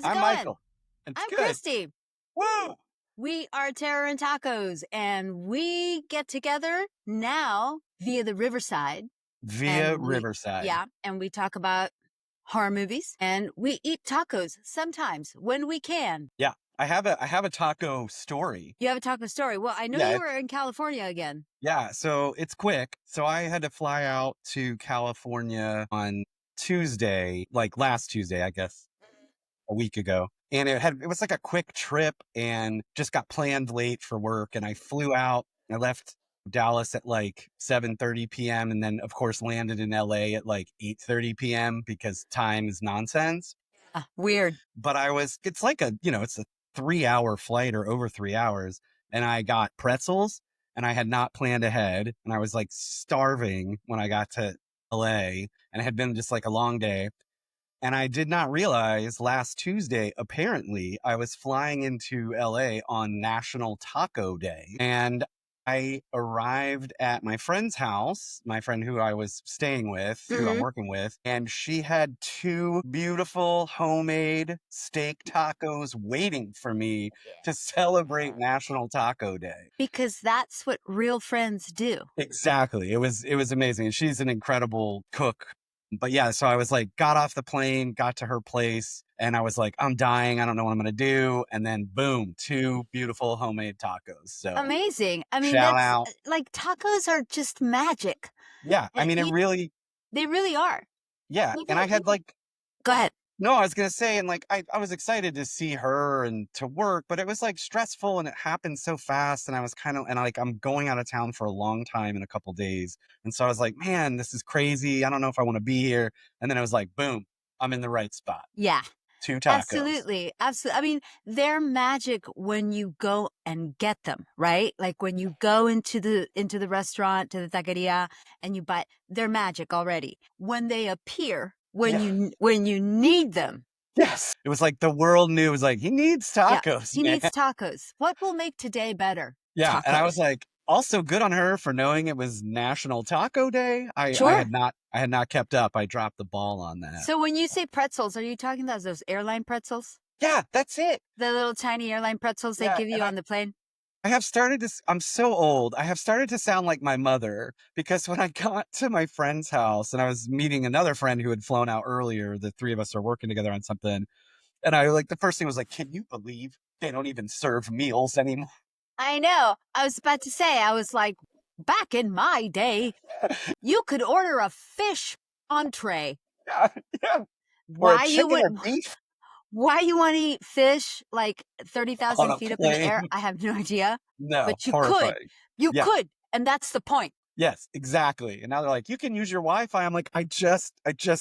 How's it I'm going? Michael. It's I'm good. Christy. Woo! We are Terror and Tacos, and we get together now via the Riverside, Via and Riverside. and we talk about horror movies, and we eat tacos sometimes when we can. Yeah. I have a taco story. You have a taco story. Well, I know Yeah, you were in California again. yeah, so it's quick. So I had to fly out to California on Tuesday, like last Tuesday, I guess, a week ago. And it was like a quick trip and just got planned late for work. And I flew out. I left Dallas at like 7:30 p.m. and then of course landed in LA at like 8:30 p.m. because time is nonsense. Weird. But it's like it's a 3 hour flight or over 3 hours. And I got pretzels and I had not planned ahead. And I was like starving when I got to LA and it had been just like a long day. And I did not realize last Tuesday, apparently, I was flying into LA on National Taco Day. And I arrived at my friend's house, my friend who I was staying with, who I'm Hmm. working with, and she had two beautiful homemade steak tacos waiting for me to celebrate National Taco Day. Because that's what real friends do. Exactly. It was amazing. And she's an incredible cook. But yeah, so I was like, got off the plane, got to her place, and I was like, I'm dying. I don't know what I'm gonna do. And then boom, two beautiful homemade tacos. So Amazing. I mean, shout that's out. like tacos are just magic. Yeah. I mean, it You, really, they really are. yeah. And I had Even like, go ahead. no, I was gonna say, and like I was excited to see her and to work, but it was like stressful and it happened so fast. And I was kind of and like I'm going out of town for a long time in a couple days. And so I was like, man, this is crazy. I don't know if I want to be here. And then I was like, boom, I'm in the right spot. Yeah, Two tacos. absolutely. Absolutely. I mean, they're magic when you go and get them, right? Like when you go into the restaurant, to the taqueria, and you buy, they're magic already. When they appear, Yeah. when you need them. Yes. It was like the world knew. It was like, he needs Yeah. tacos, He man. needs tacos. What will make today better? Yeah. And I was Tacos. like, also good on her for knowing it was National Taco Day. Sure. I had not kept up. I dropped the ball on that. So when you say pretzels, are you talking about those airline pretzels? Yeah, that's it. The little tiny airline pretzels they Yeah. give you on the plane? I have started to, I'm so old. I have started to sound like my mother because when I got to my friend's house and I was meeting another friend who had flown out earlier, the three of us are working together on something. And I like, the first thing was like, can you believe they don't even serve meals anymore? I know. I was about to say, I was like, back in my day, you could order a fish entree. Yeah, yeah. Or a Why you chicken would or beef why you want to eat fish like on 30,000 a feet up in the air? plane. I have no idea. No, But you could. horrifying. You Yeah. could. And that's the point. Yes, exactly. And now they're like, you can use your Wi-Fi. I'm like, I just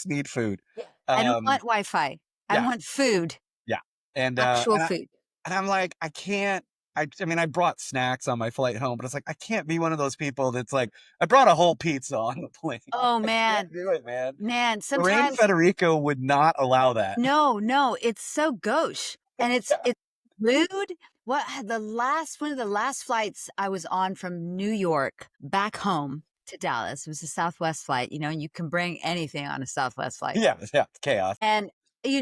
need food. Yeah. I don't Um, want Wi-Fi. I yeah, want food, yeah. And actual food. I'm like, I can't. I mean, I brought snacks on my flight home, but it's like I can't be one of those people that's like, I brought a whole pizza on the plane. Oh I can't man. do it, man. Man, Lorraine sometimes Federico would not allow that. no, no, it's so gauche. And it's rude. One of the last flights I was on from New York back home to Dallas, it was a Southwest flight, and you can bring anything on a Southwest flight. Yeah, yeah, chaos. And you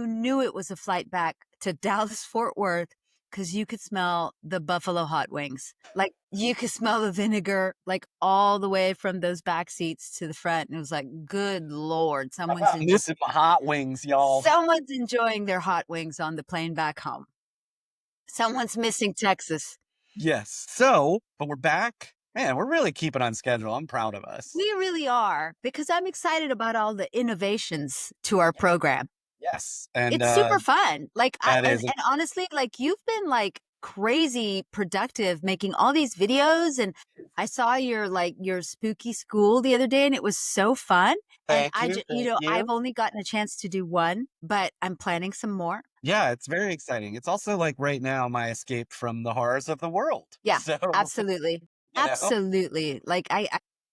knew it was a flight back to Dallas Fort Worth because you could smell the buffalo hot wings. Like you could smell the vinegar like all the way from those back seats to the front. And it was like, good Lord, I'm missing my hot wings, y'all. someone's enjoying their hot wings on the plane back home. Someone's missing Texas. Yes. So, but we're back. Man, we're really keeping on schedule. I'm proud of us. We really are, because I'm excited about all the innovations to our program. Yes. And It's super fun. Like I that and, is and honestly, like you've been like crazy productive making all these videos, and I saw your spooky school the other day and it was so fun. And thank you. Thank I've you. only gotten a chance to do one, but I'm planning some more. Yeah, it's very exciting. It's also like right now my escape from the horrors of the world. Yeah, So, absolutely. you know, Absolutely. Like I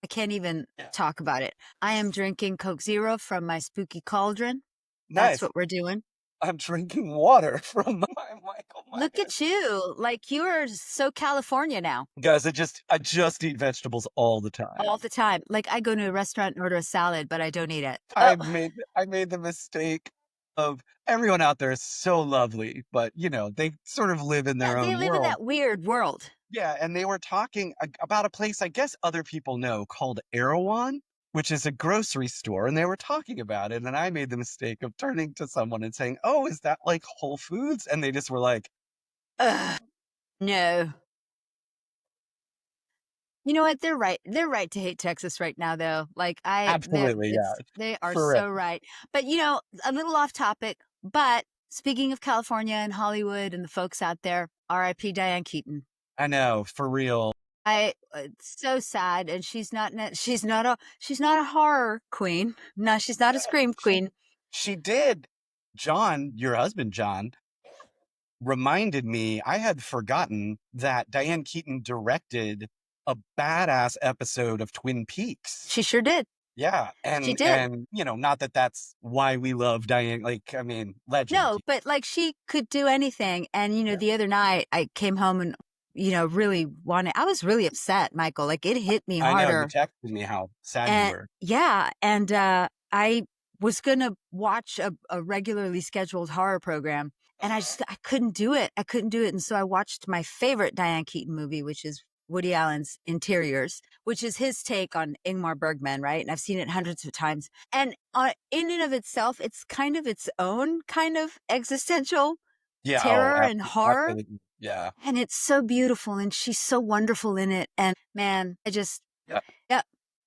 can't even yeah. talk about it. I am drinking Coke Zero from my spooky cauldron. That's Nice. what we're doing. I'm drinking water from my Michael Look Myers. at you. Like you are so California now. Guys, I just eat vegetables all the time. All the time. Like I go to a restaurant and order a salad, but I don't eat it. Oh, I made the mistake of everyone out there is so lovely, but they sort of live in Yeah, their they own live in world. that weird world. Yeah, and they were talking about a place I guess other people know called Erewhon, which is a grocery store, and they were talking about it, and I made the mistake of turning to someone and saying, "Oh, is that like Whole Foods?" And they just were like, Ugh, no. You know what? They're right. They're right to hate Texas right now, though. Like "Absolutely, yeah, they are for real." so right. But a little off topic. But speaking of California and Hollywood and the folks out there, R.I.P. Diane Keaton. I know, for real. It's so sad, and she's not a horror queen. No, she's not a Yeah, scream she queen. she did. John, your husband, John, reminded me I had forgotten that Diane Keaton directed a badass episode of Twin Peaks. She sure did. Yeah, She and did. not that that's why we love Diane, like, I mean, legend. No, but like she could do anything. And Yeah. the other night I came home and really wanted. I was really upset, Michael. Like it hit me I know, you harder. texted me how sad you And were. yeah, and I was gonna watch a regularly scheduled horror program, and I couldn't do it. I couldn't do it, and so I watched my favorite Diane Keaton movie, which is Woody Allen's Interiors, which is his take on Ingmar Bergman, right? And I've seen it hundreds of times. And in and of itself, it's kind of its own kind of existential Yeah, oh, terror and horror. absolutely. Yeah. And it's so beautiful, and she's so wonderful in it. And man, Yeah, yeah,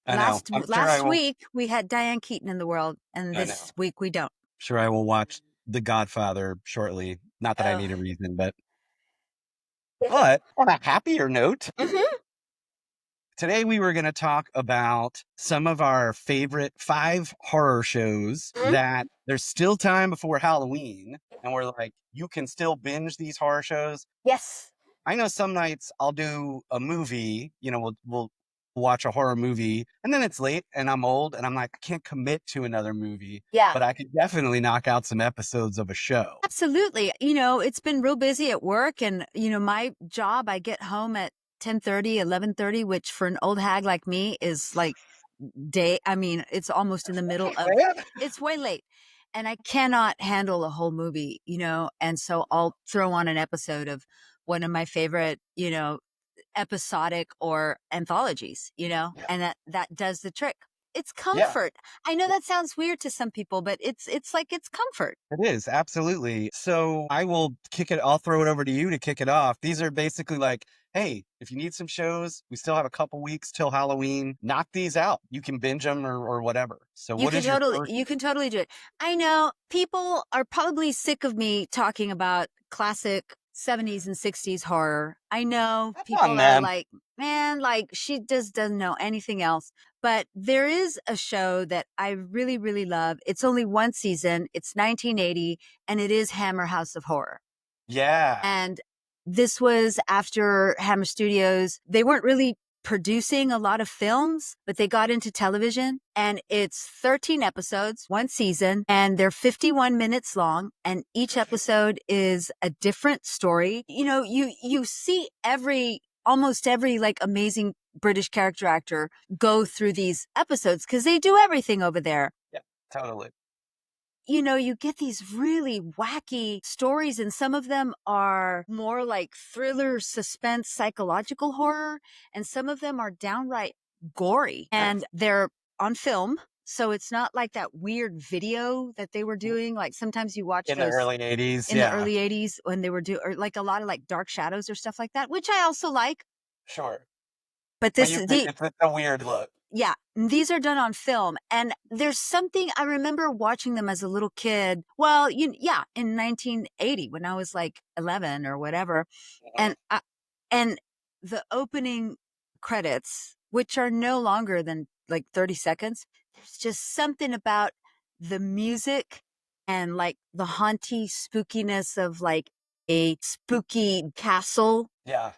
I know. I'm sure I last will. week we had Diane Keaton in the world, and I know. this week we don't. Sure I will watch The Godfather shortly. Not that I Oh. need a reason, but on a happier note, Mhm, today we were going to talk about some of our favorite 5 horror shows mhm. that there's still time before Halloween, and we're like, you can still binge these horror shows. Yes. I know some nights I'll do a movie, we'll watch a horror movie, and then it's late and I'm old and I'm like, I can't commit to another movie, Yeah. but I could definitely knock out some episodes of a show. Absolutely. It's been real busy at work, and my job, I get home at 10:30, 11:30, which for an old hag like me is like day. I mean, it's almost in the middle Hey, of man. it's way late. And I cannot handle a whole movie, and so I'll throw on an episode of one of my favorite, episodic or anthologies, Yeah. and that does the trick. It's Yeah. comfort. I know that sounds weird to some people, but it's like it's comfort. It is, absolutely. So I'll throw it over to you to kick it off. These are basically like, hey, if you need some shows, we still have a couple weeks till Halloween. Knock these out. You can binge them or whatever. So what is your first? You can totally do it. I know people are probably sick of me talking about classic 70s and 60s horror. I know That's on people are them. like, man, like she just doesn't know anything else. But there is a show that I really, really love. It's only one season. It's 1980, and it is Hammer House of Horror. Yeah. And this was after Hammer Studios. They weren't really producing a lot of films, but they got into television, and it's 13 episodes, one season, and they're 51 minutes long. And each episode is a different story. You see almost every like amazing British character actor go through these episodes because they do everything over there. Yeah, totally. You get these really wacky stories, and some of them are more like thriller, suspense, psychological horror, and some of them are downright gory, and they're on film. So it's not like that weird video that they were doing. Like sometimes you watch In the those early 80s. in the Yeah, early 80s when they were or like a lot of like Dark Shadows or stuff like that, which I also like. sure. But But this, it's a weird look. yeah, these are done on film, and there's something I remember watching them as a little kid. Well, yeah, in 1980 when I was like 11 or whatever, Mhm. and and the opening credits, which are no longer than like 30 seconds, there's just something about the music and like the haunty spookiness of like a spooky castle, Yeah,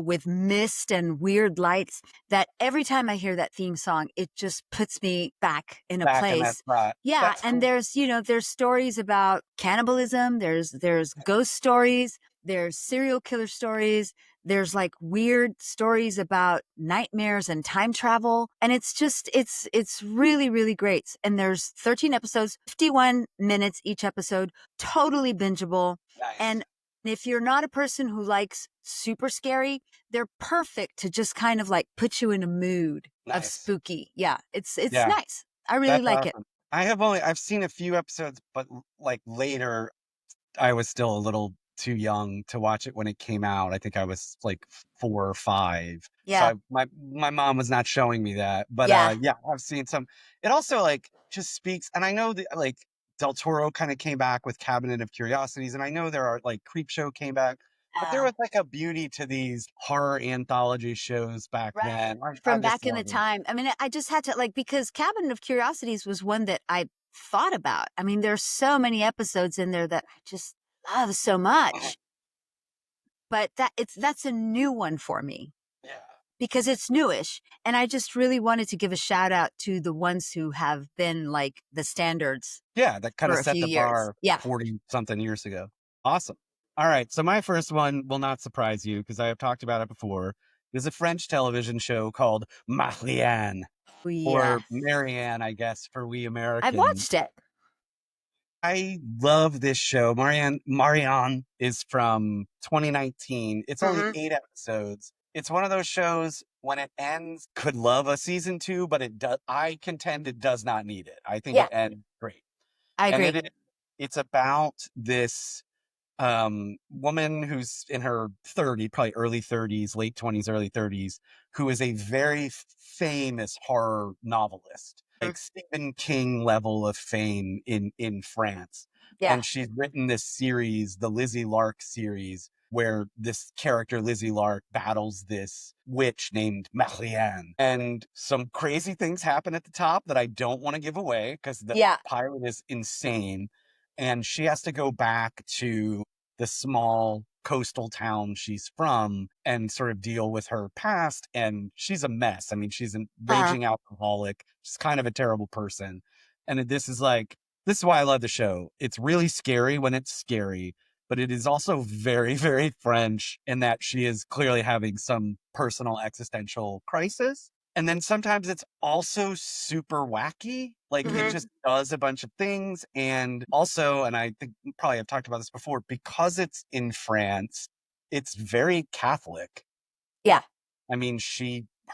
with mist and weird lights, that every time I hear that theme song, it just puts me back in a back in that place. spot. Yeah. That's And cool. there's stories about cannibalism. There's ghost stories. There's serial killer stories. There's like weird stories about nightmares and time travel. And it's just, it's really, really great. And there's 13 episodes, 51 minutes each episode, totally bingeable. Nice. And if you're not a person who likes super scary, they're perfect to just kind of like put you in a mood of Nice. spooky. Yeah, it's Yeah, nice. I really that's like it. awesome. I've seen a few episodes, but like later I was still a little too young to watch it when it came out. I think I was like 4 or 5. So Yeah. my mom was not showing me that. But Yeah. yeah, I've seen some. It also like just speaks, and I know that like Del Toro kind of came back with Cabinet of Curiosities, and I know there are like Creepshow came back, but there Uh, was like a beauty to these horror anthology shows back right. then. I From just back in love the them. time. I mean, I just had to like, because Cabinet of Curiosities was one that I thought about. I mean, there's so many episodes in there that I just love so much. But that's a new one for me Yeah. because it's newish. And I just really wanted to give a shout out to the ones who have been like the standards Yeah, that kinda for a set few the years. bar Yeah. 40 something years ago. Awesome. Alright, so my first one will not surprise you because I have talked about it before. There's a French television show called Marianne, Oh, yeah. or Marianne, I guess, for we I've Americans. watched it. I love this show. Marianne is from 2019. It's only Hmm. 8 episodes. It's one of those shows, when it ends, could love a season 2, but I contend it does not need it. I think Yeah, it ends great. I And agree. it's about this woman who's in her 30, probably early 30s, late 20s, early 30s, who is a very famous horror novelist, Mm. like Stephen King level of fame in France. Yeah. And she's written this series, the Lizzie Lark series, where this character Lizzie Lark battles this witch named Marianne. And some crazy things happen at the top that I don't want to give away because the Yeah. pilot is insane, and she has to go back to the small coastal town she's from and sort of deal with her past. And she's a mess. I mean, she's a Uh-huh. raging alcoholic. She's kind of a terrible person. And this is why I love the show. It's really scary when it's scary, but it is also very, very French in that she is clearly having some personal existential crisis. And then sometimes it's also super wacky. Like it Hmm. just does a bunch of things. And also, and I think we probably have talked about this before, because it's in France, it's very Catholic. Yeah. I mean,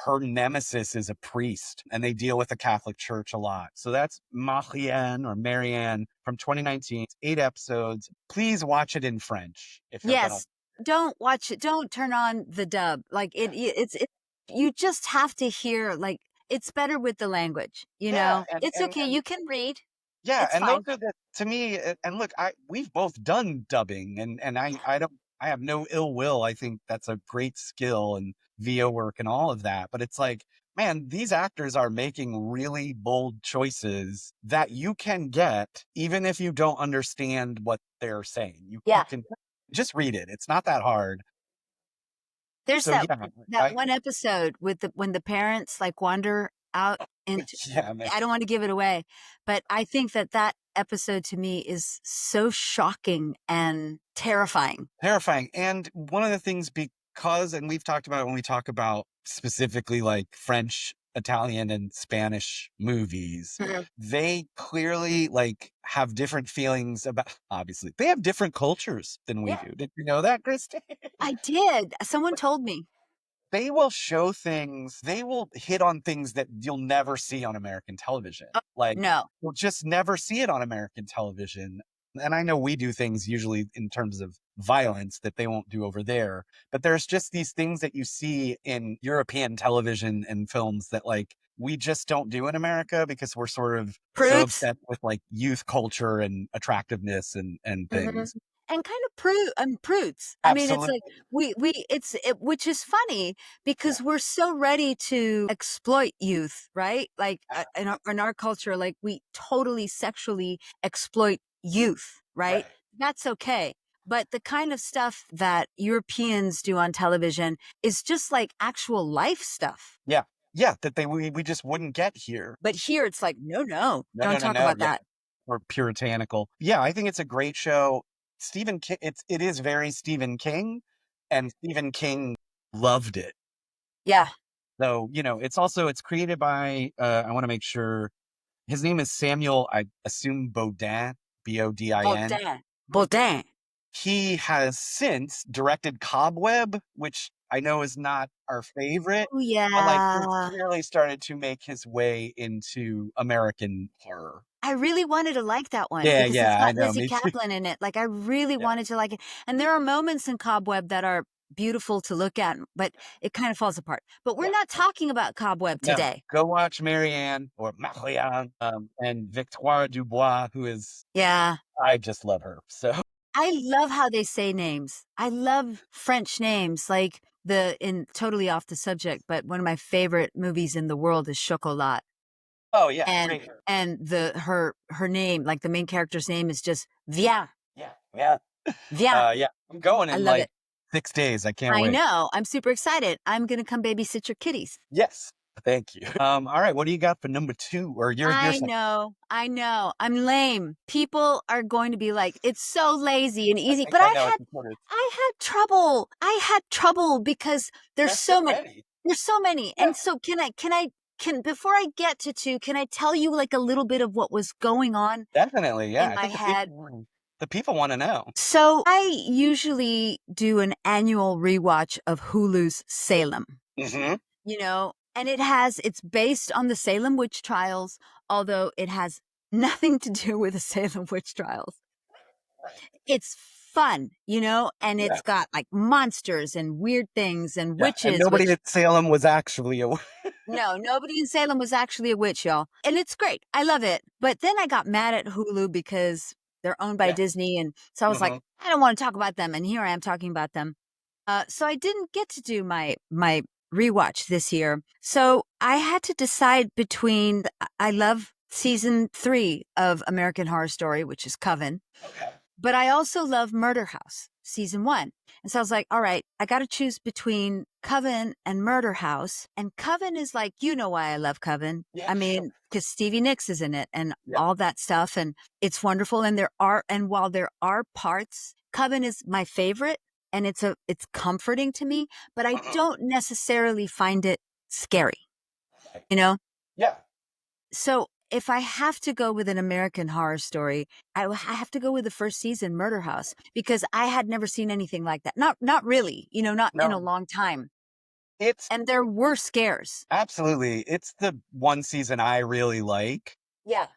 her nemesis is a priest, and they deal with the Catholic Church a lot. So that's Marianne from 2019. It's 8 episodes. Please watch it in French if you're gonna. Yes. Don't watch it. Don't turn on the dub. Like Yeah. you just have to hear, like, it's better with the language, you Yeah, know? It's okay. You can read. yeah, It's and those fine. are the to me, and look, we've both done dubbing, and I have no ill will. I think that's a great skill, and VO work and all of that. But it's like, man, these actors are making really bold choices that you can get even if you don't understand what they're saying. You Yeah. can just read it. It's not that hard. There's So yeah, that one episode with the when the parents like wander out into, yeah, man. I don't want to give it away, but I think that episode to me is so shocking and terrifying. Terrifying. And one of the things, because, and we've talked about it when we talk about specifically like French, Italian, and Spanish movies, Mhm. they clearly like have different feelings about, obviously, they have different cultures than we Yeah, do. Did you know that, Christy? I did. Someone told me. They will show things, they will hit on things that you'll never see on American television. Oh, Like, no. you'll just never see it on American television. And I know we do things usually in terms of violence that they won't do over there, but there's just these things that you see in European television and films that like we just don't do in America because we're sort of so Prudes. obsessed with like youth culture and attractiveness and Mhm. things. And kind of prudes. I mean, it's like Absolutely. which is funny Yeah. because we're so ready to exploit youth, right? Like Yeah. in our culture, like we totally sexually exploit youth, right? Right. That's okay. But the kind of stuff that Europeans do on television is just like actual life stuff. Yeah. Yeah. That we just wouldn't get here. But here it's like, no, no, No, no, don't no, talk no, about yeah, that. or puritanical. Yeah, I think it's a great show. Stephen King, it is very Stephen King, and Stephen King loved it. Yeah. So, it's created by, I want to make sure his name is Samuel, I assume Bodin, Bodin. Baudin. Baudin. He has since directed Cobweb, which I know is not our favorite, Oh, but like he's yeah. clearly started to make his way into American horror. I really wanted to like that one Yeah, because it's yeah, I got know, Lizzie me too. Kaplan in it. Like, I really Yeah, wanted to like it. And there are moments in Cobweb that are beautiful to look at, but it kind of falls apart. But we're yeah. not talking about Cobweb No, today. go watch Marianne or Marianne, and Victoire Dubois, who is Yeah. I just love her. So, I love how they say names. I love French names, like in totally off the subject, but one of my favorite movies in the world is Chocolat. oh yeah, And great. her name, like the main character's name is just Viens. Yeah, yeah. Viens. Yeah, I'm going I in love like it. 6 days. I can't I wait. know. I'm super excited. I'm gonna come babysit your kitties. Yes, thank you. All right, what do you got for number 2? Or your I second? know. I know. I'm lame. People are going to be like, it's so lazy and I easy. think But I know it's important. I had trouble. I had trouble because there's There's so so many. many. There's so many. Yeah, And so can before I get to two, can I tell you like a little bit of what was going on definitely. Yeah, in I my think head? the people want to know. So I usually do an annual rewatch of Hulu's Salem, Hmm. and it's based on the Salem witch trials, although it has nothing to do with the Salem witch trials. Right. It's fun, and Yeah, it's got like monsters and weird things and yeah. And witches, nobody which at Salem was actually a. no, nobody in Salem was actually a witch, y'all. And it's great. I love it. But then I got mad at Hulu because they're owned by Yeah. Disney. And so I was like, Hmm. I don't want to talk about them. And here I am talking about them. So I didn't get to do my rewatch this year. So I had to decide between I love season 3 of American Horror Story, which is Coven, Okay. but I also love Murder House season 1. And so I was like, all right, I got to choose between Coven and Murder House. And Coven is like, why I love Coven. Yeah, I sure. mean, because Stevie Nicks is in it and Yeah. all that stuff. And it's wonderful. And while there are parts, Coven is my favorite and it's comforting to me, but I Mhm. don't necessarily find it scary, Okay. you know? Yeah. So if I have to go with an American Horror Story, I have to go with the first season, Murder House, because I had never seen anything like that. Not really, not in a No, long time. it's And there were scares. absolutely. It's the one season I really like. Yeah.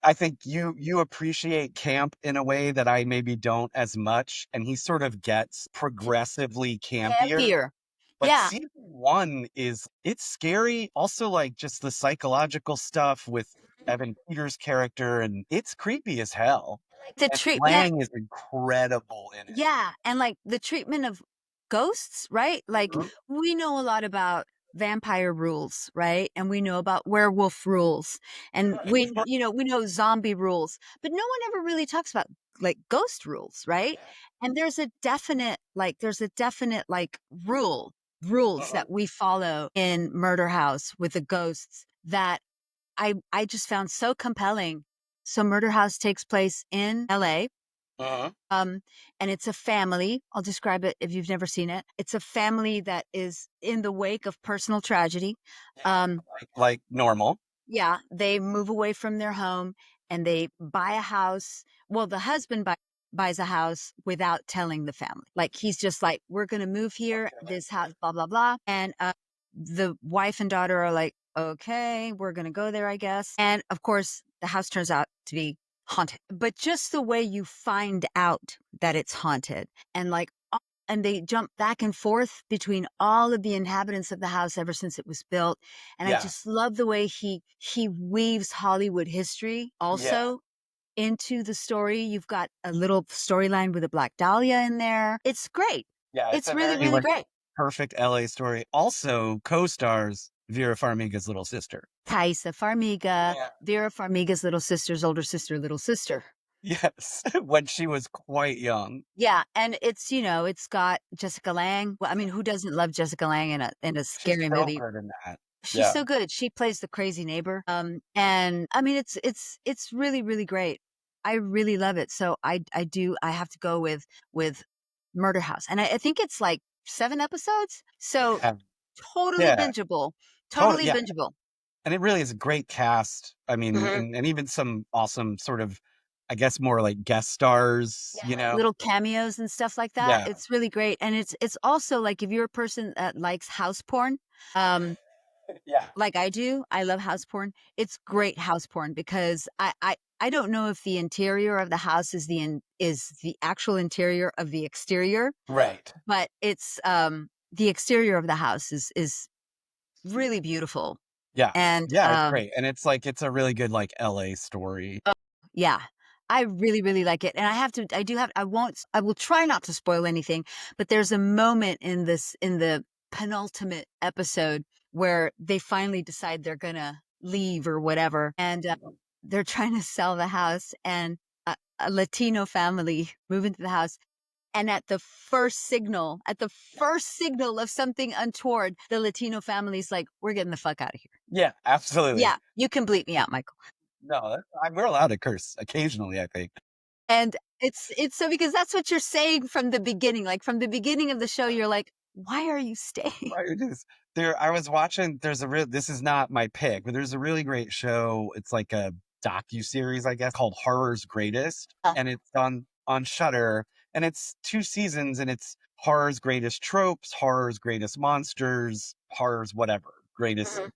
I think you appreciate camp in a way that I maybe don't as much, and he sort of gets progressively campier. Campier. But Yeah. season 1 it's scary, also, like, just the psychological stuff with Evan Peters' character, and it's creepy as hell. Like the And treatment. Lang is incredible in it. Yeah, and, like, the treatment of ghosts, right? Like, Mhm. we know a lot about vampire rules, right? And we know about werewolf rules, and Right. we know zombie rules, but no one ever really talks about, like, ghost rules, right? Yeah. And there's a definite, like, rules Mhm. that we follow in Murder House with the ghosts that I just found so compelling. So Murder House takes place in LA. Mhm. Um, and it's a family. I'll describe it if you've never seen it. It's a family that is in the wake of personal tragedy. Yeah. Um, Like normal. yeah, they move away from their home and they buy a house. Well, the husband buys a house without telling the family. Like he's just like, we're going to move here, Okay. this house, blah, blah, blah. And the wife and daughter are like, okay, we're going to go there, I guess. And of course, the house turns out to be haunted. But just the way you find out that it's haunted and like, and they jump back and forth between all of the inhabitants of the house ever since it was built. And I Yeah. just love the way he weaves Hollywood history Yeah. also into the story. You've got a little storyline with a Black Dahlia in there. It's great. Yeah, it's It's a really, very, really like, great. perfect LA story. Also co-stars Vera Farmiga's little sister. Thaisa Farmiga, Yeah. Vera Farmiga's little sister's older sister, little sister. Yes, when she was quite young. Yeah, and it's got Jessica Lange. Well, I mean, who doesn't love Jessica Lange in a She's scary so movie? good in that. She's Yeah. so good. She plays the crazy neighbor. And I mean, it's really, really great. I really love it. So I have to go with Murder House, and I think it's like 7 episodes, so Yeah. totally Yeah. bingeable, Totally. totally Yeah. bingeable. And it really is a great cast. I mean, Mhm. and even some awesome sort of, I guess, more like guest stars, Yeah, you like know? little cameos and stuff like that. Yeah. It's really great, and it's also like if you're a person that likes house porn, um, Yeah. like I do, I love house porn. It's great house porn because I don't know if the interior of the house is the actual interior of the exterior, Right. but it's the exterior of the house is really beautiful. Yeah. And Yeah, it's great. And it's like it's a really good like LA story. yeah, I really, really like it. And I do have, I will try not to spoil anything, but there's a moment in the penultimate episode where they finally decide they're going to leave or whatever. And they're trying to sell the house and a Latino family move into the house. And at the first signal of something untoward, the Latino family's like, we're getting the fuck out of here. Yeah, absolutely. Yeah, you can bleep me out, Michael. No, we're allowed to curse occasionally, I think. And it's so because that's what you're saying from the beginning. Like from the beginning of the show, you're like, "Why are you staying?" Right, it is. I was watching, this is not my pick, but there's a really great show. It's like a docu-series, I guess, called Horror's Greatest, Uh, and it's on Shudder, and it's 2 seasons, and it's horror's greatest tropes, horror's greatest monsters, horror's whatever, mhm.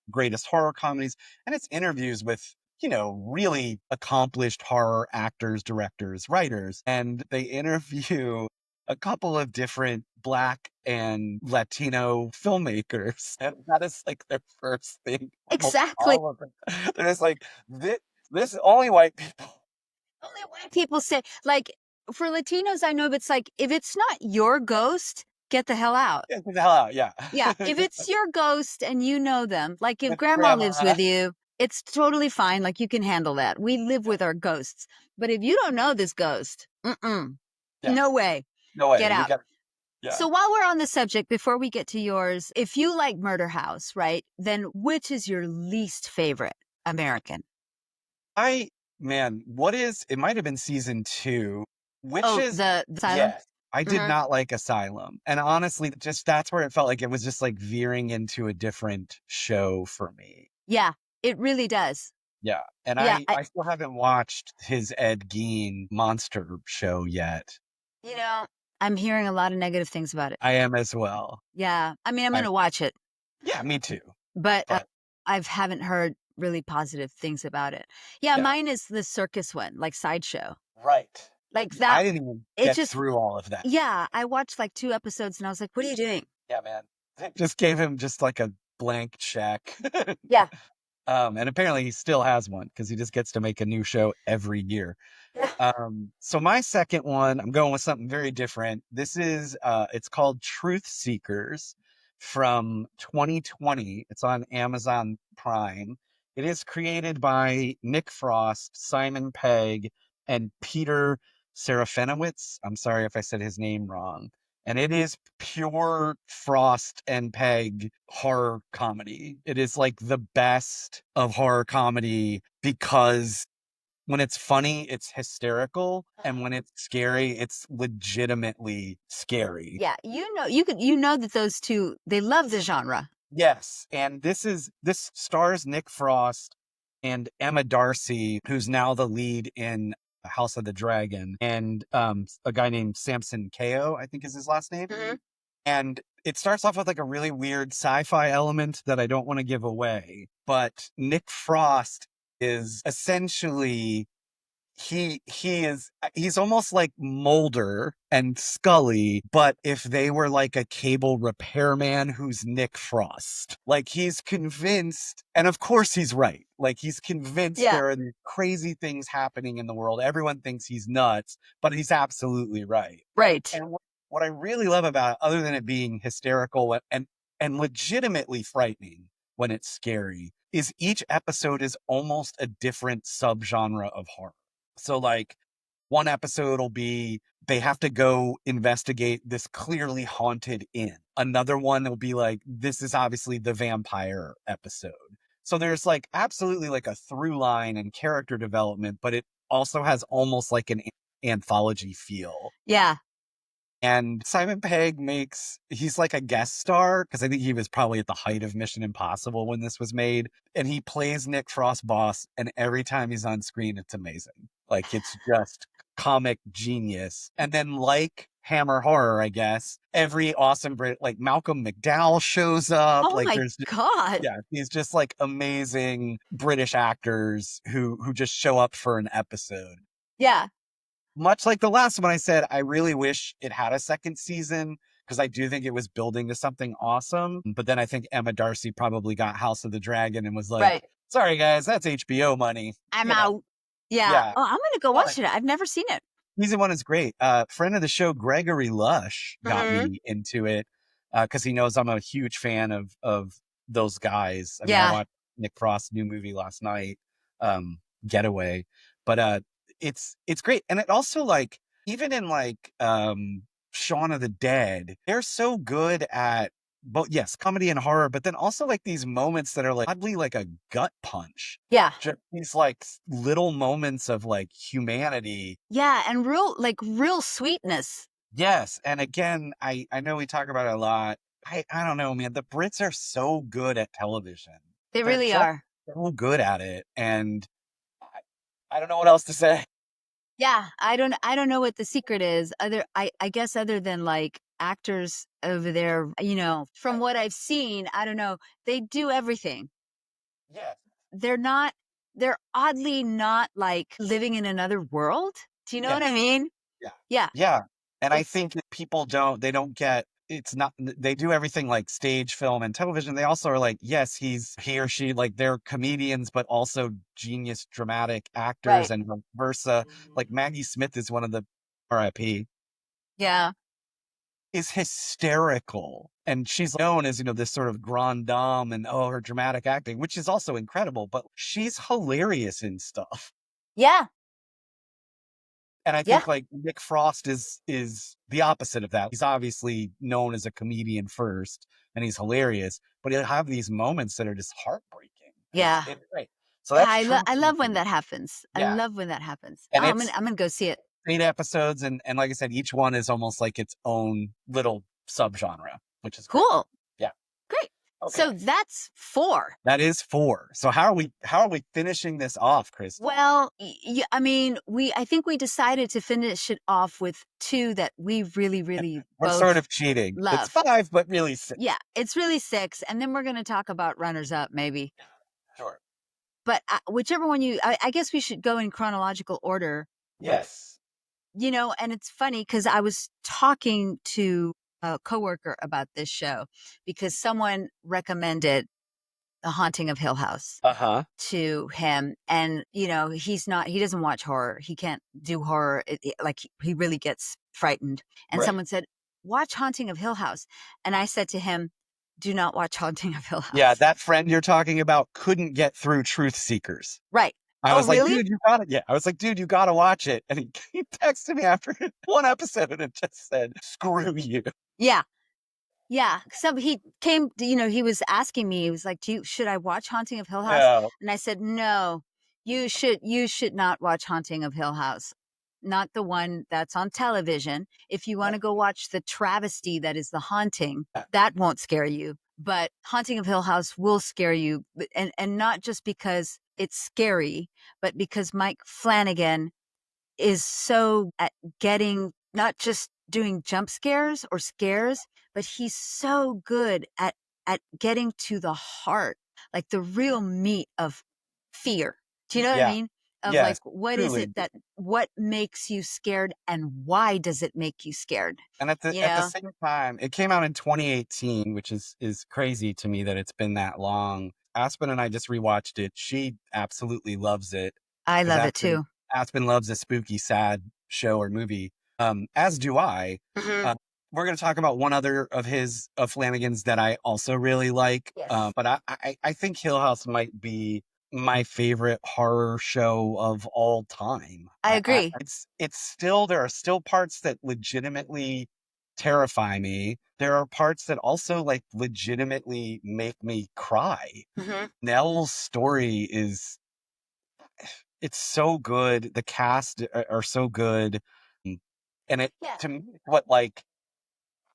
greatest horror comedies, and it's interviews with, really accomplished horror actors, directors, writers, and they interview a couple of different Black and Latino filmmakers, and that is like their first thing. Almost Exactly. all of them. They're just like, this only white people. Only white people say like for Latinos, I know if it's like if it's not your ghost, get the hell out. Get the hell out, yeah. Yeah, if it's your ghost and you know them, like if With grandma lives grandma. with you, it's totally fine. Like you can handle that. We live with our ghosts. But if you don't know this ghost, Yeah, no way. no way. Get You out. got, yeah. So while we're on the subject, before we get to yours, if you like Murder House, right, then which is your least favorite American? I Man, it might have been season 2, which Oh, is the Asylum? yes. I did Hmm. not like Asylum. And honestly, just that's where it felt like it was just like veering into a different show for me. Yeah, it really does. Yeah. And Yeah, I still haven't watched his Ed Gein monster show yet. you know, I'm hearing a lot of negative things about it. I am as well. Yeah, I mean, I'm going I to watch it, Yeah, me too. but But I haven't heard really positive things about it. Yeah, yeah. mine is the circus one, like Sideshow. Right. Like that, I didn't even it get just, through all of that. yeah, I watched like 2 episodes and I was like, what are you doing? Yeah, man. Just gave him just like a blank check. Yeah. And apparently he still has one because he just gets to make a new show every year. So my second one, I'm going with something very different. It's called Truth Seekers from 2020. It's on Amazon Prime. It is created by Nick Frost, Simon Pegg, and Peter Serafinowicz. I'm sorry if I said his name wrong. And it is pure Frost and Pegg horror comedy. It is like the best of horror comedy because when it's funny, it's hysterical, and when it's scary, it's legitimately scary. Yeah, you know that those two they love the genre. Yes, and this stars Nick Frost and Emma Darcy, who's now the lead in House of the Dragon, and a guy named Samson Kao, I think is his last name. Mhm. And it starts off with like a really weird sci-fi element that I don't want to give away, but Nick Frost is essentially he's almost like Mulder and Scully, but if they were like a cable repairman who's Nick Frost. Like he's convinced, and of course he's right. Like he's convinced Yeah, there are these crazy things happening in the world. Everyone thinks he's nuts, but he's absolutely right. right. And what I really love about it, other than it being hysterical and legitimately frightening when it's scary, is each episode is almost a different subgenre of horror. So like one episode will be they have to go investigate this clearly haunted inn. Another one will be like this is obviously the vampire episode. So there's like absolutely like a through line and character development, but it also has almost like an anthology feel. Yeah. And Simon Pegg he's like a guest star because I think he was probably at the height of Mission Impossible when this was made. And he plays Nick Frost boss. And every time he's on screen, it's amazing. Like it's just comic genius. And then like Hammer Horror, I guess, every awesome Brit like Malcolm McDowell shows up. Oh Like my there's God. yeah, he's just like amazing British actors who just show up for an episode. Yeah. Much like the last one I said, I really wish it had a second season because I do think it was building to something awesome. But then I think Emma Darcy probably got House of the Dragon and was like, Right. sorry guys, that's HBO money. I'm You know, out. Yeah. yeah. Oh, I'm gonna go But watch it. I've never seen it. season one is great. Friend of the show, Gregory Lush, got Hmm. me into it because he knows I'm a huge fan of those guys. I mean, I Yeah. watched Nick Frost's new movie last night, Getaway, but it's great, and it also like even in like Shaun of the Dead, they're so good at both yes comedy and horror, but then also like these moments that are like oddly like a gut punch. Yeah. Just these like little moments of like humanity. Yeah. And real sweetness. Yes, and again, I know we talk about it a lot. I don't know, man. The Brits are so good at television. They They're really just are. so good at it, and I don't know what else to say. Yeah. I don't know what the secret is. I guess other than like actors over there, from what I've seen, I don't know. They do everything. Yes. They're not, they're oddly not like living in another world. Do you know what I Yes. mean? Yeah. Yeah. Yeah. And I It's think that people they don't get it's not they do everything like stage, film, and television. They also are like, yes, he or she, like they're comedians, but also genius dramatic actors right. and vice versa. Like Maggie Smith is one of the RIP Yeah. is hysterical. And she's known as, this sort of grande dame and her dramatic acting, which is also incredible, but she's hilarious in stuff. Yeah. And I Yeah. think like Nick Frost is the opposite of that. He's obviously known as a comedian first and he's hilarious, but he'll have these moments that are just heartbreaking. Yeah. It's great. So Yeah, that's true. I love when that happens. I Yeah. love when that happens. And Oh, it's I'm gonna go see it. 8 episodes and like I said, each one is almost like its own little subgenre, which is great. Cool. Yeah. Great. Okay. So that's 4. That is 4. So how are we finishing this off, Crystal? Well, I mean, I think we decided to finish it off with 2 that we really, really We're sort both of cheating. It's love. 5, but really 6. Yeah, it's really 6, and then we're gonna talk about runners up maybe. Sure. But whichever one I guess we should go in chronological order. Yes. And it's funny because I was talking to a coworker about this show because someone recommended The Haunting of Hill House Uh-huh. to him. And, he doesn't watch horror. He can't do horror. Like he really gets frightened. And Right. someone said, watch Haunting of Hill House. And I said to him, do not watch Haunting of Hill Yeah, House. that friend you're talking about couldn't get through Truth Seekers. Right. I Oh, was like, really? "Dude, you gotta" yeah, I was like, "Dude, you gotta watch it." And he texted me after 1 episode and it just said, "Screw you." Yeah. Yeah, so he came he was asking me, he was like, should I watch Haunting of Hill House?" No. And I said, "No, you should not watch Haunting of Hill House. Not the one that's on television. If you want to go watch the travesty that is The Haunting, that won't scare you. But Haunting of Hill House will scare you, and not just because it's scary, but because Mike Flanagan is so at getting not just doing jump scares or scares, but he's so good at getting to the heart, like the real meat of fear. Do you know what I Yeah. mean? Of like Yes, what is it truly. what makes you scared and why does it make you scared? And at the You at the know? same time, it came out in 2018, which is crazy to me that it's been that long. Aspen and I just rewatched it. She absolutely loves it I because love it Aspen too. Aspen loves a spooky, sad show or movie. As do I. Mhm. Uh, we're going to talk about one other of Flanagan's that I also really like. Yes. But I think Hill House might be my favorite horror show of all time. I agree. It's still there are still parts that legitimately terrify me. There are parts that also like legitimately make me cry. Mhm. Nell's story is it's so good. The cast are so good. Mm, And it Yeah. to me what like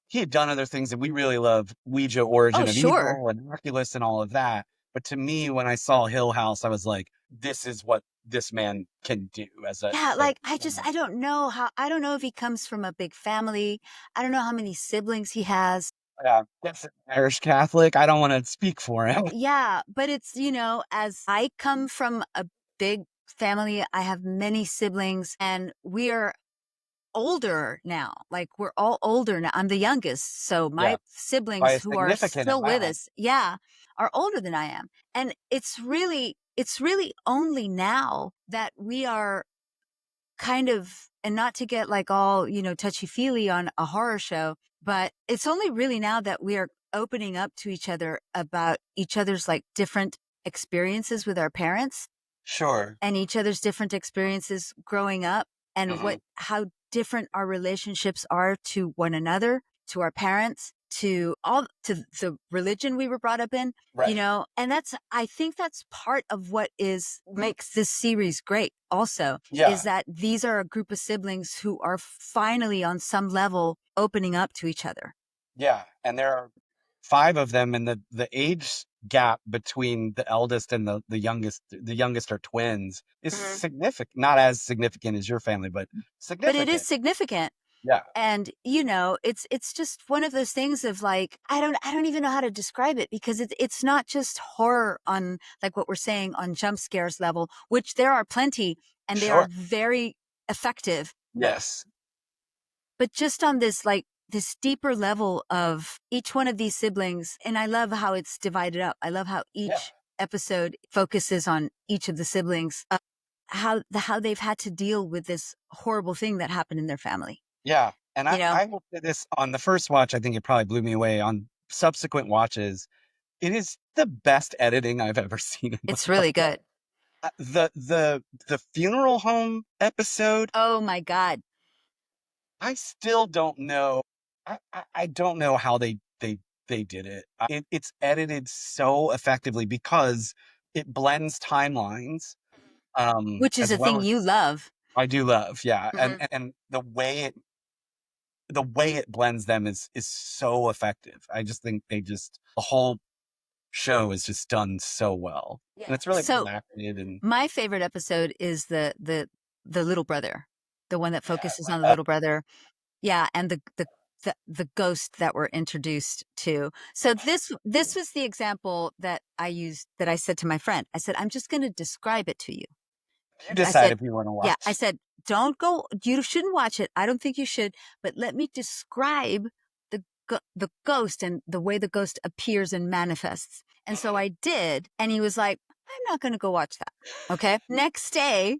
he had done other things, and we really love Ouija Oh, Origin of sure. Evil and Oculus and all of that. But to me, when I saw Hill House, I was like, this is what this man can do as a Yeah, like. like I don't know how I don't know if he comes from a big family. I don't know how many siblings he has. Yeah, that's an Irish Catholic. I don't want to speak for him. Yeah, but it's, as I come from a big family, I have many siblings and we are older now. Like we're all older now. I'm the youngest. So Yeah, my by siblings a who are significant still with amount. us, yeah, are older than I am. And it's really only now that we are kind of, and not to get like all, touchy feely on a horror show, but it's only really now that we are opening up to each other about each other's like different experiences with our parents Sure. and each other's different experiences growing up and Hmm. how different our relationships are to one another, to our parents, to the religion we were brought up in, Right. and I think that's part of what is makes this series great also, is Yeah. that these are a group of siblings who are finally on some level opening up to each other. Yeah. And there are five of them, and the age gap between the eldest and the youngest are twins, is Mhm. significant. Not as significant as your family, but But it is significant. significant. Yeah. And it's just one of those things of like I don't even know how to describe it, because it's not just horror on like what we're saying on jump scares level, which there are plenty and they are Sure. very effective, Yes. but just on this like this deeper level of each one of these siblings. And I love how it's divided up. I love how Yeah. each episode focuses on each of the siblings, how they've had to deal with this horrible thing that happened in their family. Yeah. And You I, know, I will say this on the first watch, I think it probably blew me away. On subsequent watches, it is the best editing I've ever seen in it's my really life. good. The funeral home episode, Oh my god. I still don't know. I don't know how they did it. It's edited so effectively because it blends timelines, Which is as a well thing as you love. I do love, yeah, and Mhm. and the way it blends them is so effective. I just think the whole show is just done so well, Yeah. and it's really well So, acted, and my favorite episode is the little brother, the one that yeah, focuses on the little brother. Yeah, and the ghost that we're introduced to. So this was the example that I used, that I said to my friend. I said, "I'm just gonna describe it to you." you I decide said, if you wanna yeah, I watch. said, "Don't go, you shouldn't watch it. I don't think you should, but let me describe the ghost and the way the ghost appears and manifests." And so I did, and he was like, "I'm not going to go watch that." Okay? Next day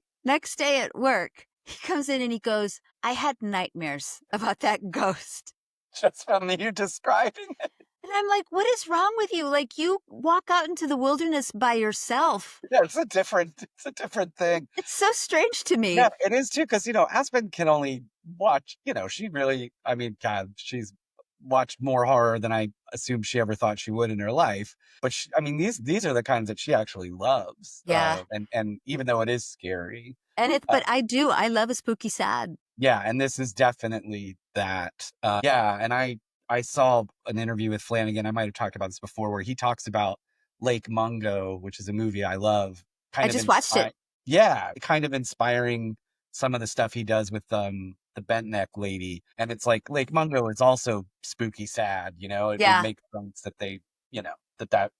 at work, he comes in and he goes, "I had nightmares about that ghost." Just from you describing it. And I'm like, "What is wrong with you? Like you walk out into the wilderness by yourself." Yeah, it's a different thing. It's so strange to me. Yeah, it is too, because Aspen can only watch, she really, I mean, God, she's watched more horror than I assumed she ever thought she would in her life. But I mean, these are the kinds that she actually loves. Yeah. And even though it is scary, And uh, but I love a spooky sad. yeah, and this is definitely that. Yeah, and I saw an interview with Flanagan. I might have talked about this before, where he talks about Lake Mungo, which is a movie I love, I kind of just watched it. yeah, kind of inspiring some of the stuff he does with the bent neck lady. And it's like Lake Mungo is also spooky sad, it would Yeah. make sense that they, that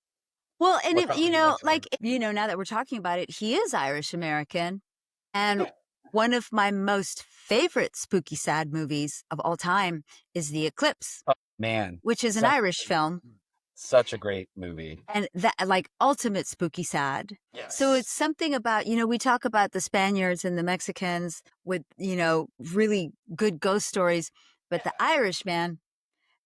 Well, and would if probably work for like, him. now that we're talking about it, he is Irish American. And Yeah. one of my most favorite spooky sad movies of all time is The Eclipse, Oh, man, which is an such Irish film. such a great movie. And that like ultimate spooky sad. So it's Yes. something about, we talk about the Spaniards and the Mexicans with, really good ghost stories, but the Yeah, Irish, man,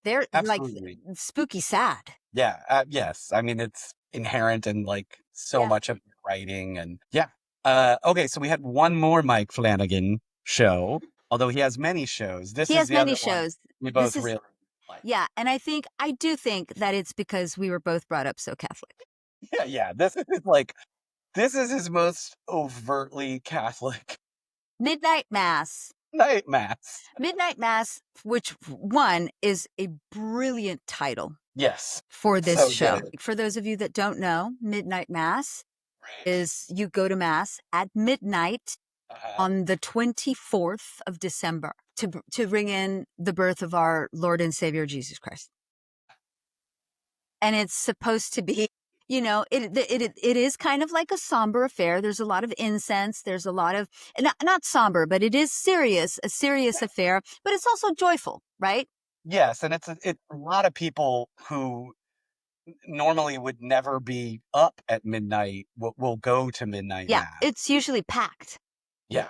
they're like absolutely. spooky sad. Yeah, yes. I mean, it's inherent in like so Yeah. much of your writing, and yeah. Okay, so we had one more Mike Flanagan show, although he has many shows. This He is has the many other one shows. we This both is really like. Yeah, and I do think that it's because we were both brought up so Catholic. Yeah, yeah. This is his most overtly Catholic. Midnight Mass. Midnight Mass. Midnight Mass, which one is a brilliant title Yes. for this So show. good. For those of you that don't know, Midnight Mass Right. is you go to Mass at midnight Uh-huh. on the 24th of December to ring in the birth of our Lord and Savior Jesus Christ. And it's supposed to be, it is kind of like a somber affair. There's a lot of incense. There's a lot of not somber, but it is a serious affair. But it's also joyful, right? Yes, and it's a lot of people who normally would never be up at midnight will go to midnight Yeah, mass. it's usually packed. Yeah.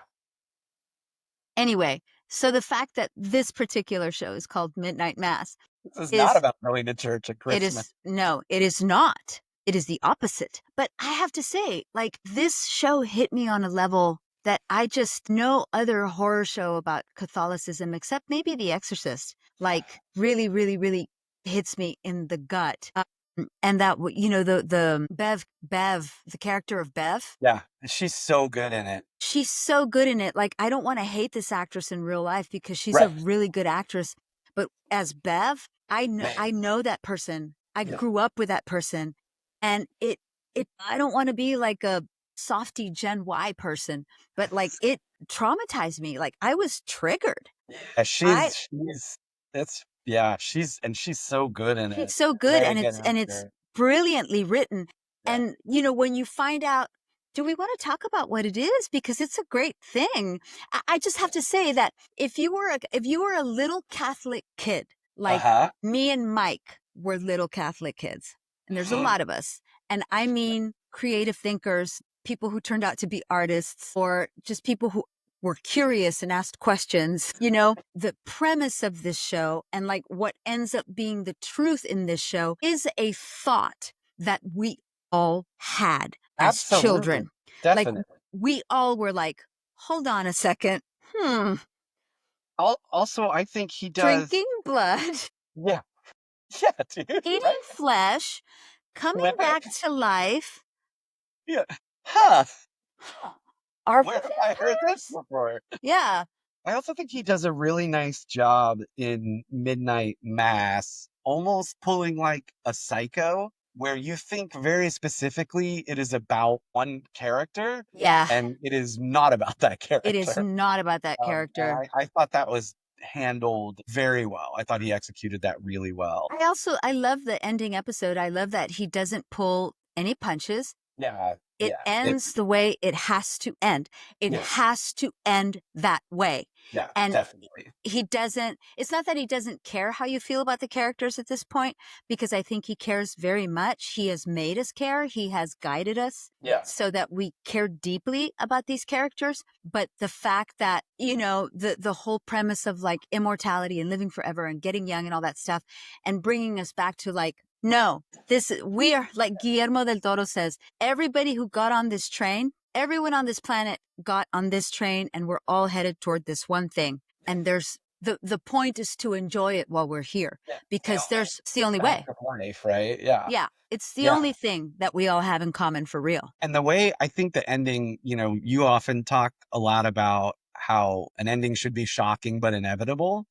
Anyway, so the fact that this particular show is called Midnight Mass This is not is about going to church at it Christmas. is no, it is not. It is the opposite. But I have to say, like, this show hit me on a level that I just no other horror show about Catholicism except maybe The Exorcist, like really, really, really hits me in the gut. And that the Bev, the character of Bev, Yeah, she's so good in it. she's so good in it. Like, I don't want to hate this actress in real life because she's a Right. really good actress. But as Bev, I Man. know that person. I Yeah. grew up with that person. And I don't want to be like a softy Gen Y person, but like it traumatized me. Like I was triggered. Yeah, I she's so good in It's it. so good, Very and good it's actor. brilliantly written. Yeah. And when you find out, do we want to talk about what it is? Because it's a great thing. I just have to say that if you were a little Catholic kid, like Uh-huh. me and Mike were little Catholic kids, and there's a Mhm. lot of us, and I mean creative thinkers, people who turned out to be artists, or just people who were curious and asked questions. The premise of this show and like what ends up being the truth in this show is a thought that we all had as Absolutely. children. Like Definitely. we all were like, hold on a second. Also, I think he does. Drinking blood, Yeah. Yeah, dude, right? eating flesh, coming Where back to life. yeah. Huh. Are Where have I heard this vampires? before? Yeah. I also think he does a really nice job in Midnight Mass, almost pulling like a Psycho, where you think very specifically it is about one character, Yeah. and it is not about that It is character. not about that And character. I thought that was handled very well. I thought he executed that really well. I love the ending episode. I love that he doesn't pull any punches. Yeah, It yeah, ends the way it has to end. It yes, has to end that way. yeah, And definitely. it's not that he doesn't care how you feel about the characters at this point, because I think he cares very much. He has made us care. He has guided us Yeah, so that we care deeply about these characters. But the fact that, the whole premise of like immortality and living forever and getting young and all that stuff and bringing us back to like, no, we are like Guillermo del Toro says, everybody who got on this train, everyone on this planet got on this train and we're all headed toward this one thing. And there's the point is to enjoy it while we're here yeah. because it's the only Fact way. of life, right? Yeah, Yeah. It's the yeah. only thing that we all have in common for real. And the way I think the ending, you often talk a lot about how an ending should be shocking but inevitable.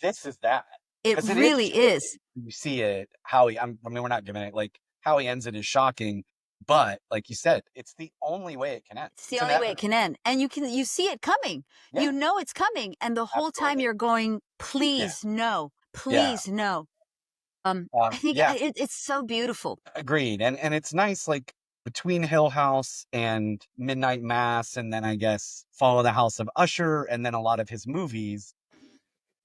This is that. It Because it is really is. shocking. You see it, how I mean, we're not giving it like how he ends it is shocking, but like you said, it's the only way it can end. It's the It's only way it inevitable. can end. And you see it coming. Yeah, It's coming. And the whole time absolutely. you're going, Yeah, please no, yeah, please no. I think yeah, it's so beautiful. agreed. And it's nice, like between Hill House and Midnight Mass, and then I guess Follow the House of Usher, and then a lot of his movies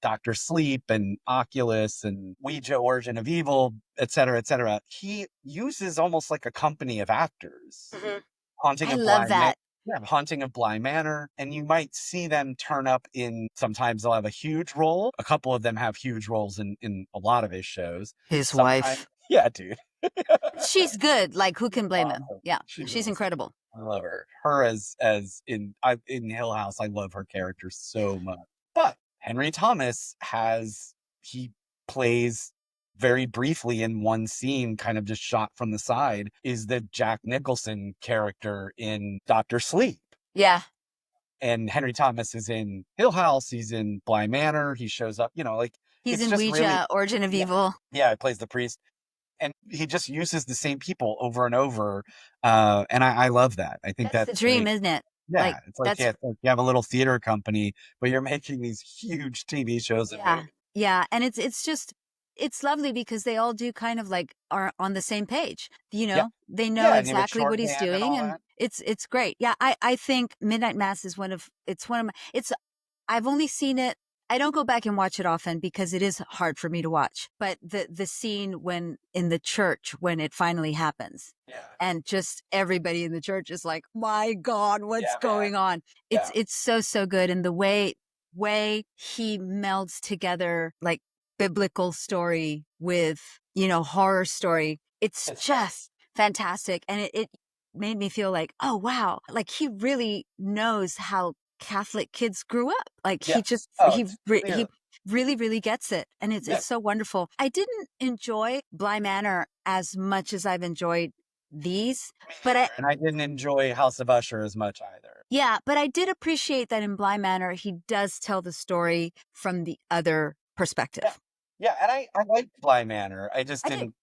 Doctor Sleep and Oculus and Ouija Origin of Evil, et cetera, et cetera. He uses almost like a company of actors. Mhm. Haunting I of love that. Yeah, Haunting of Bly Manor. And you might see them turn up in sometimes they'll have a huge role. A couple of them have huge roles in a lot of his shows. His Sometimes, wife. yeah, dude. She's good. Like, who can blame him? Awesome. Yeah, She's she's awesome. incredible. I love her. Her as in Hill House, I love her character so much. But Henry Thomas he plays very briefly in one scene, kind of just shot from the side, is the Jack Nicholson character in Doctor Sleep. Yeah. and Henry Thomas is in Hill House. He's in Bly Manor. He shows up, like He's it's in just really, Ouija, Origin of yeah, Evil. yeah. It plays the priest, and he just uses the same people over and over. And I love that. I think That's the that's dream, like, isn't it? Like yeah, it's like, that's yeah, it's like you have a little theater company, but you're making these huge TV shows and yeah. movies. Yeah, and it's just it's lovely because they all do kind of like are on the same page. Yeah, They know yeah, and even exactly what he's shorthand and doing, all and that. it's great. Yeah, I think Midnight Mass is one of my it's I've only seen it. I don't go back and watch it often because it is hard for me to watch. But the scene when in the church when it finally happens, Yeah, and just everybody in the church is like, "My God, what's yeah, man. going on?" Yeah, It's so good, and the way he melds together like biblical story with horror story. It's it's just fantastic, and it made me feel like, oh wow, like he really knows how Catholic kids grew up. Like yeah. Oh, it's he clear. really really gets it, and Yeah, it's so wonderful. I didn't enjoy Bly Manor as much as I've enjoyed these, me but neither. And I didn't enjoy House of Usher as much either. I did appreciate that in Bly Manor he does tell the story from the other Yeah, perspective. yeah, and I liked Bly Manor. I just I do. didn't,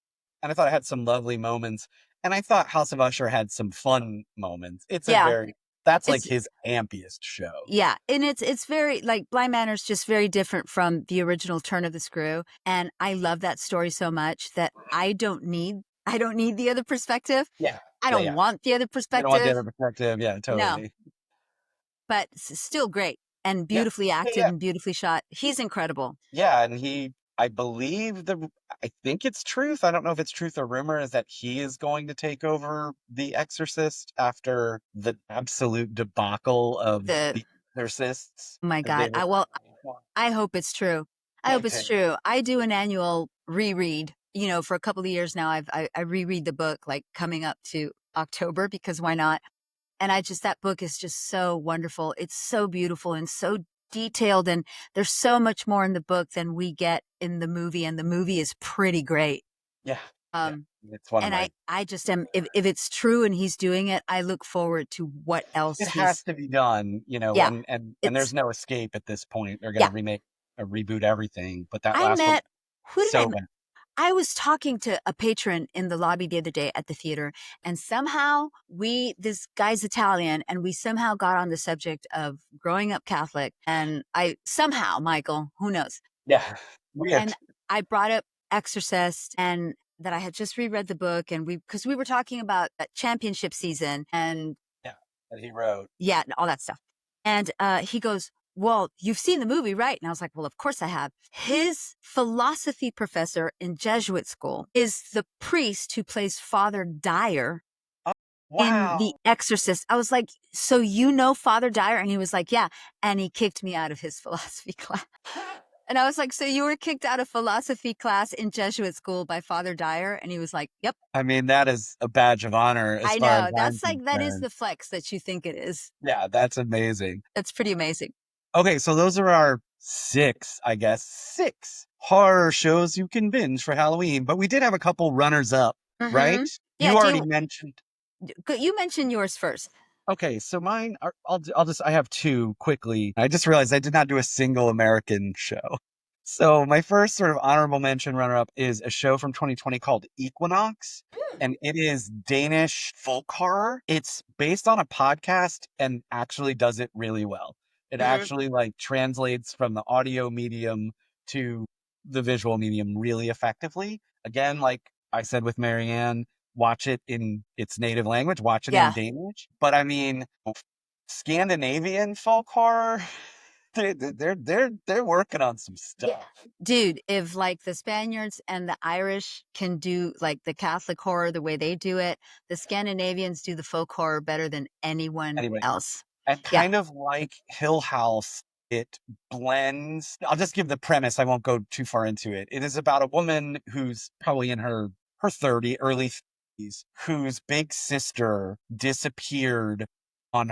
and I thought it had some lovely moments, and I thought House of Usher had some fun moments. Yeah, That's like it's his ampiest show. yeah, and it's very like Bly Manor's just very different from the original Turn of the Screw, and I love that story so much that Mhm. I don't need the other perspective. Yeah, I yeah, don't yeah. want the other You don't want the perspective. other perspective. Yeah, No, totally. but still great and Yeah, beautifully yeah, acted yeah. and beautifully shot. He's incredible. Yeah, and I believe I think it's truth. I don't know if it's truth or rumor, is that he is going to take over The Exorcist after the absolute debacle of The The Exorcists. Oh my Because God. I hope it's true. I me hope it's too. true. I do an annual reread. For a couple of years now, I reread the book like coming up to October because why not? And that book is just so wonderful. It's so beautiful and so detailed, and there's so much more in the book than we get in the movie, and the movie is pretty great. Yeah, yeah. Um, It's one of and my I just am if it's true and he's doing it, I look forward to what else it has he's to be done, yeah. and It's there's no escape at this point. They're gonna yeah. remake reboot everything, but that I last one, met who did I so met? bad. I was talking to a patron in the lobby the other day at the theater, and somehow this guy's Italian, and we somehow got on the subject of growing up Catholic. And Michael, who knows? Yeah. Weird. And I brought up Exorcist and that I had just reread the book, and because we were talking about championship season and Yeah, that he wrote. yeah, and all that stuff. And he goes, well, you've seen the movie, right? And I was like, well, of course I have. His philosophy professor in Jesuit school is the priest who plays Father Dyer in The Wow. Exorcist. I was like, so you know Father Dyer? And he was like, yeah. And he kicked me out of his philosophy class. And I was like, so you were kicked out of philosophy class in Jesuit school by Father Dyer? And he was like, yep. I mean, that is a badge of honor as I far as know. I'm That is concerned. the flex that you think it is. Yeah, that's amazing. That's pretty amazing. Okay, so those are our six, I guess, six horror shows you can binge for Halloween. But we did have a couple runners up, right? Mm-hmm. Yeah. You already mentioned. You mentioned yours first? Okay, so mine are, I'll just I have two quickly. I just realized I did not do a single American show. So my first sort of honorable mention runner up is a show from 2020 called Equinox, and it is Danish folk horror. It's based on a podcast and actually does it really well. It Mm-hmm. actually like translates from the audio medium to the visual medium really effectively. Again, like I said with Marianne, watch it in its native language, watch it in Yeah. Danish. But I mean, Scandinavian folk horror, they're working on some Yeah. stuff. Dude, if like the Spaniards and the Irish can do like the Catholic horror the way they do it, the Scandinavians do the folk horror better than anyone Anyway, else. and Yeah. kind of like Hill House, it blends. I'll just give the premise. I won't go too far into it. It is about a woman who's probably in her early 30s, whose big sister disappeared on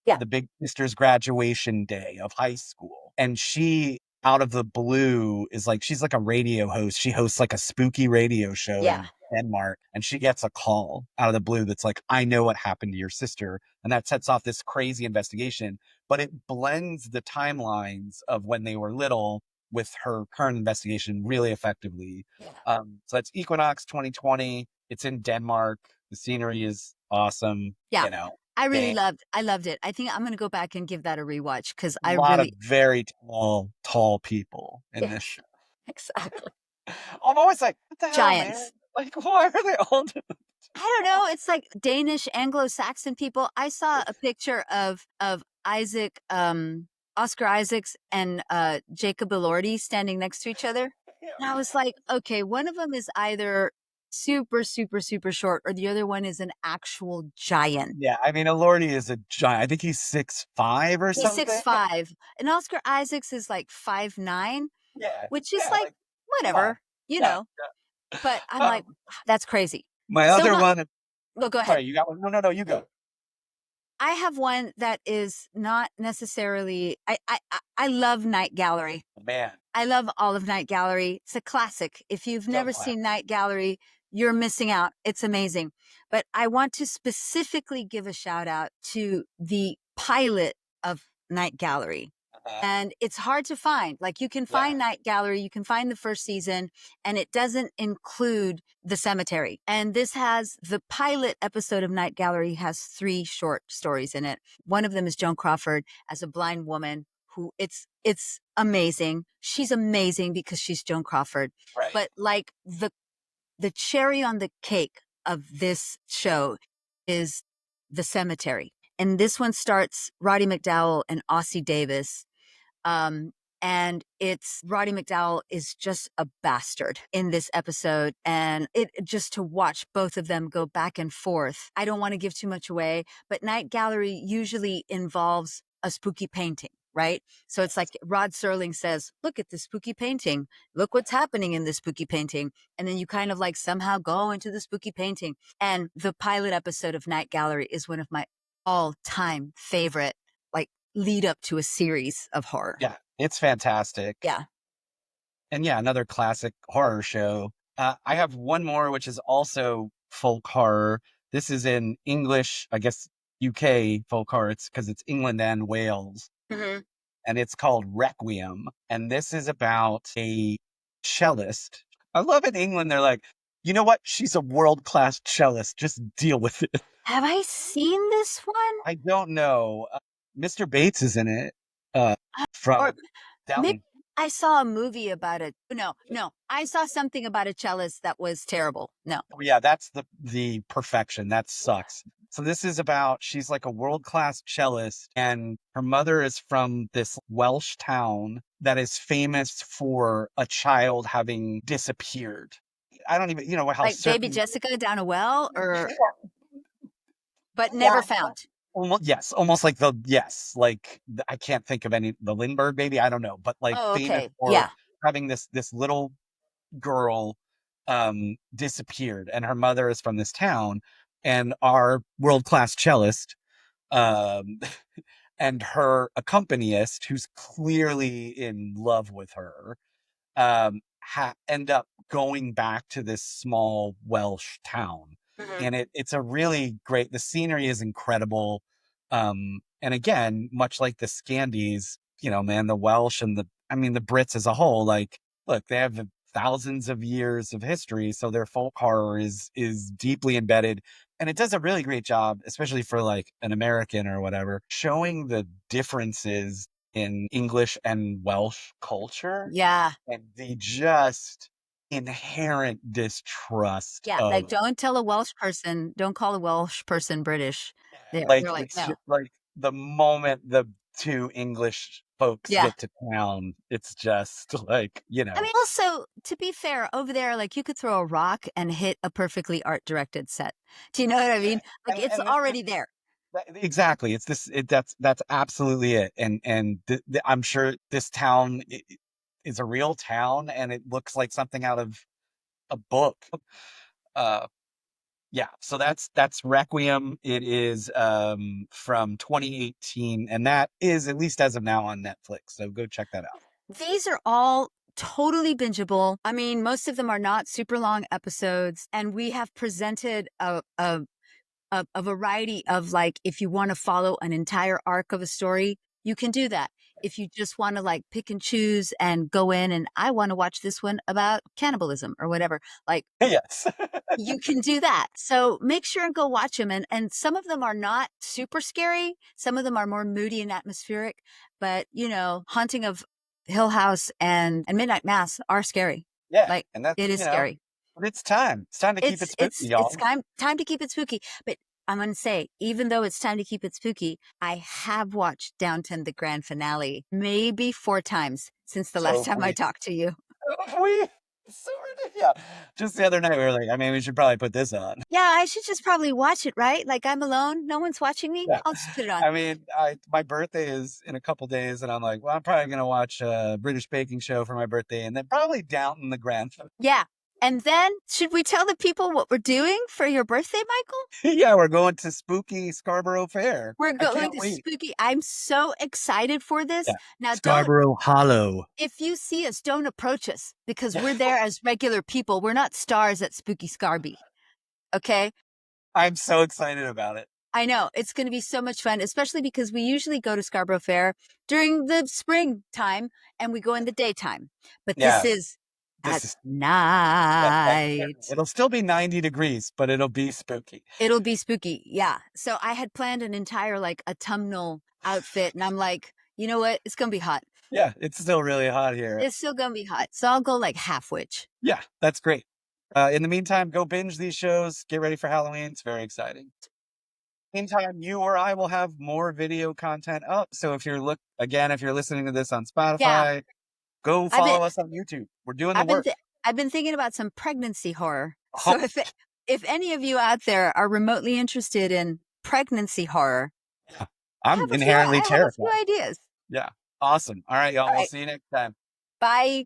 Yeah. the big sister's graduation day of high school. And she, out of the blue, is like, she's like a radio host. She hosts like a spooky radio show Yeah. Denmark, and she gets a call out of the blue that's like, I know what happened to your sister. And that sets off this crazy investigation, but it blends the timelines of when they were little with her current investigation really effectively. Yeah. So that's Equinox 2020. It's in Denmark. The scenery is awesome. Yeah. You know, I they loved it. I think I'm gonna go back and give that a rewatch because a I lot of really very tall people in this yes, show. exactly. I'm always like, what the hell, man? Giants. Like, why are they all I don't know, it's like Danish, Anglo-Saxon people. I saw a picture of Isaac, Oscar Isaacs and, Jacob Elordi standing next to each other, and I was like, "Okay, one of them is either super, super, super short or the other one is an actual giant." Yeah, I mean, Elordi is a giant. I think he's 6'5" or He's something. 6'5", and Oscar Isaacs is like 5'9", Yeah, which is yeah, like, like, come on. whatever, you Yeah, know, but I'm yeah. like, "That's crazy." My So other my one well, go ahead. sorry, you got one? No, no, no, you go. I have one that is not necessarily I love Night Gallery. Man, I love all of Night Gallery. It's a classic. If you've so never glad. seen Night Gallery, you're missing out. It's amazing. But I want to specifically give a shout out to the pilot of Night Gallery. And it's hard to find. Like you can Yeah, find Night Gallery, you can find the first season, and it doesn't include the cemetery. And this has the pilot episode of Night Gallery has 3 short stories in it. One of them is Joan Crawford as a blind woman who it's amazing. She's amazing because she's Joan Crawford. right. But like the cherry on the cake of this show is the cemetery. And this one starts Roddy McDowall and Ossie Davis, um, and it's Roddy McDowall is just a bastard in this episode. And it just to watch both of them go back and forth. I don't want to give too much away, but Night Gallery usually involves a spooky painting, right? So it's like Rod Serling says, look at this spooky painting. Look what's happening in this spooky painting. And then you kind of like somehow go into the spooky painting. And the pilot episode of Night Gallery is one of my all time favorite, like lead up to a series of horror. Yeah, it's fantastic. Yeah. And yeah, another classic horror show. I have one more, which is also folk horror. This is in English, I guess UK folk horror. It's because it's England and Wales, Hmm. and it's called Requiem. And this is about a cellist. I love in England, they're like, you know what? She's a world-class cellist. Just deal with it. Have I seen this one? I don't know. Mr. Bates is in it. Uh, Or from maybe Downton. I saw a movie about it. No, no. I saw something about a cellist that was terrible. No. Oh, yeah, that's the perfection. That sucks. So this is about she's like a world-class cellist, and her mother is from this Welsh town that is famous for a child having disappeared. I don't even, how Like baby certain Jessica down a well or but never yeah, found. almost, yes, almost like like I can't think of any the Lindbergh baby, I don't know, but like Oh, famous okay. for Yeah. having this little girl disappeared, and her mother is from this town, and our world-class cellist um and her accompanist, who's clearly in love with her, end up going back to this small Welsh town. Hmm. And it's a really great, the scenery is incredible. And again, much like the Scandies, man, the Welsh and I mean, the Brits as a whole, like, look, they have thousands of years of history. So their folk horror is deeply embedded. And it does a really great job, especially for like an American or whatever, showing the differences in English and Welsh culture Yeah. and the just inherent distrust Yeah. Like of don't call a Welsh person British. They're like like, it's no. just like the moment the two English folks Yeah. get to town, it's just like, I mean, also, to be fair, over there, like you could throw a rock and hit a perfectly art directed set. Do you know what I yeah. mean? Like And it's and already there. exactly. It's that's absolutely it. And I'm sure this town is a real town, and it looks like something out of a book. Uh Yeah, so that's Requiem. It is from 2018, and that is, at least as of now, on Netflix. So go check that out. These are all totally bingeable. I mean, most of them are not super long episodes, and we have presented a variety of, like, if you want to follow an entire arc of a story, you can do that. If you just want to like pick and choose and go in and I want to watch this one about cannibalism or whatever, like Yes. you can do that. So make sure and go watch them. And some of them are not super scary. Some of them are more moody and atmospheric. But you know, Haunting of Hill House and Midnight Mass are scary. Yeah, Like and that's, it is scary. but it's time. It's time to keep it spooky, It's y'all. time to keep it spooky. But I'm gonna say, even though it's time to keep it spooky, I have watched Downton the grand finale maybe 4 times since the last So time I we talked to you. we sort of, yeah. Just the other night, we were like, I mean, we should probably put this on. Yeah, I should just probably watch it, right? Like I'm alone, no one's watching me. Yeah. I'll just put it on. I mean, my birthday is in a couple days, and I'm like, well, I'm probably gonna watch a British baking show for my birthday, and then probably Downton the Grand. Yeah. And then should we tell the people what we're doing for your birthday, Michael? Yeah, we're going to spooky Scarborough Fair. We're I going can't to wait. spooky. I'm so excited for this. Yeah, Now, don't, Scarborough Hollow. if you see us, don't approach us because we're there as regular people. We're not stars at Spooky Scarby. Okay. I'm so excited about it. I know it's going to be so much fun, especially because we usually go to Scarborough Fair during the spring time and we go in the daytime. But this Yeah, is at this is night. it'll still be 90 degrees, but it'll be spooky. It'll be spooky. Yeah. So I had planned an entire like autumnal outfit and I'm like, you know what? It's going to be hot. Yeah, it's still really hot here. It's still going to be hot. So I'll go like half witch. Yeah, that's great. In the meantime, go binge these shows. Get ready for Halloween. It's very exciting. Meantime, you or I will have more video content up. So if you're listening to this on Yeah. Spotify, go I've been follow us on YouTube. We're doing the I've been work. th- I've been thinking about some pregnancy horror. So Oh, if any of you out there are remotely interested in pregnancy horror, I'm inherently I have a few terrified. ideas. Yeah. Awesome. All right, y'all. All We'll right. see you next time. Bye.